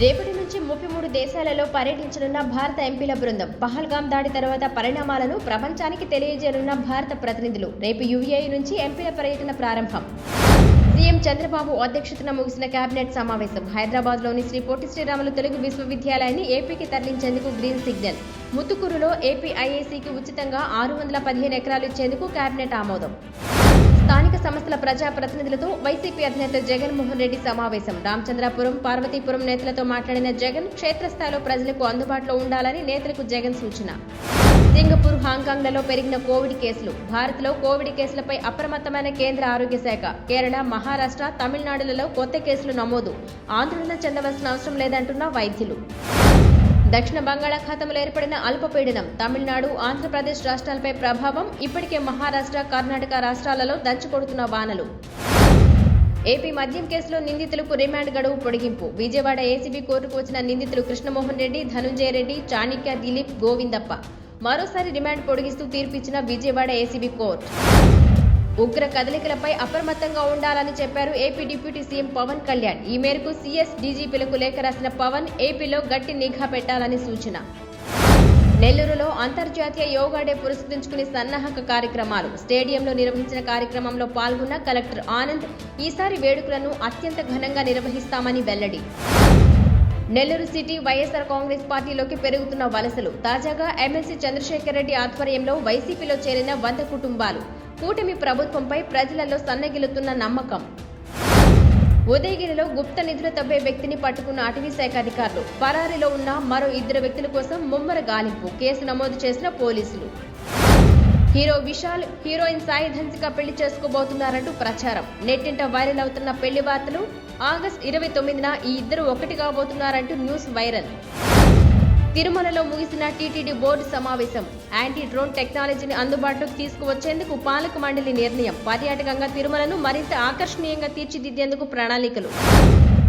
రేపటి నుంచి 33 దేశాలలో పర్యటించనున్న భారత ఎంపీల బృందం పహల్గాం దాడి తర్వాత పరిణామాలను ప్రపంచానికి తెలియజేయనున్న భారత ప్రతినిధులు. రేపు యూఏఈ నుంచి ఎంపీల పర్యటన ప్రారంభం. సీఎం చంద్రబాబు అధ్యక్షతన ముగిసిన కేబినెట్ సమావేశం. హైదరాబాద్లోని శ్రీ పొట్టి శ్రీరాములు తెలుగు విశ్వవిద్యాలయాన్ని ఏపీకి తరలించేందుకు గ్రీన్ సిగ్నల్. ముత్తుకూరులో ఏపీ ఐఏసీకి ఉచితంగా 615 ఎకరాలు ఇచ్చేందుకు కేబినెట్ ఆమోదం. స్థానిక సంస్థల ప్రజా ప్రతినిధులతో వైసీపీ అధినేత జగన్మోహన్ రెడ్డి సమావేశం. రామచంద్రాపురం, పార్వతీపురం నేతలతో మాట్లాడిన జగన్ క్షేత్రస్థాయిలో ప్రజలకు అందుబాటులో ఉండాలని నేతలకు జగన్ సూచన. సింగపూర్, హాంకాంగ్లలో పెరిగిన కోవిడ్ కేసులు. భారత్లో కోవిడ్ కేసులపై అప్రమత్తమైన కేంద్ర ఆరోగ్య శాఖ. కేరళ, మహారాష్ట్ర, తమిళనాడులలో కొత్త కేసులు నమోదు. ఆందోళన చెందవలసిన అవసరం లేదంటున్న వైద్యులు. దక్షిణ బంగాళాఖాతంలో ఏర్పడిన అల్పపీడనం తమిళనాడు, ఆంధ్రప్రదేశ్ రాష్ట్రాలపై ప్రభావం. ఇప్పటికే మహారాష్ట్ర, కర్ణాటక రాష్ట్రాలలో దంచుకొడుతున్న వానలు. ఏపీ మద్యం కేసులో నిందితులకు రిమాండ్ గడువు పొడిగింపు. విజయవాడ ఏసీబీ కోర్టుకు వచ్చిన నిందితులు కృష్ణమోహన్ రెడ్డి, ధనుంజయ రెడ్డి, చాణిక్య, దిలీప్, గోవిందప్ప. మరోసారి రిమాండ్ పొడిగిస్తూ తీర్పిచ్చిన విజయవాడ ఏసీబీ కోర్టు. ఉగ్ర కదలికలపై అప్రమత్తంగా ఉండాలని చెప్పారు AP deputy CM Pawan Kalyan. ఈ మేరకు సీఎస్ డీజీపీలకు లేఖ రాసిన పవన్ ఏపీలో గట్టి నిఘా పెట్టాలని సూచన. నెల్లూరులో అంతర్జాతీయ యోగా డే పురస్కరించుకుని సన్నాహక కార్యక్రమాలు. స్టేడియంలో నిర్వహించిన కార్యక్రమంలో పాల్గొన్న కలెక్టర్ ఆనంద్ ఈసారి వేడుకలను అత్యంత ఘనంగా నిర్వహిస్తామని వెల్లడి. నెల్లూరు సిటీ వైఎస్ఆర్ కాంగ్రెస్ పార్టీలోకి పెరుగుతున్న వలసలు. తాజాగా ఎమ్మెల్సీ చంద్రశేఖర్ రెడ్డి ఆధ్వర్యంలో వైసీపీలో చేరిన 100 కుటుంబాలు. కూటమి ప్రభుత్వంపై ప్రజలలో సన్నగిల్లుతున్న నమ్మకం. ఉదయగిరిలో గుప్త నిధులు తవ్వే వ్యక్తిని పట్టుకున్న అటవీ శాఖ అధికారులు. పరారీలో ఉన్న మరో 2 వ్యక్తుల కోసం ముమ్మర గాలింపు. కేసు నమోదు చేసిన పోలీసులు. హీరో విశాల్, హీరోయిన్ సాయి ధన్సిక పెళ్లి చేసుకోబోతున్నారంటూ ప్రచారం. నెట్టింట వైరల్ అవుతున్న పెళ్లి వార్తలు. ఆగస్టు 29న ఈ ఇద్దరు ఒకటి కాబోతున్నారంటూ న్యూస్ వైరల్. తిరుమలలో ముగిసిన టీటీడీ బోర్డు సమావేశం. యాంటీ డ్రోన్ టెక్నాలజీని అందుబాటులోకి తీసుకువచ్చేందుకు పాలక మండలి నిర్ణయం. పర్యాటకంగా తిరుమలను మరింత ఆకర్షణీయంగా తీర్చిదిద్దేందుకు ప్రణాళికలు.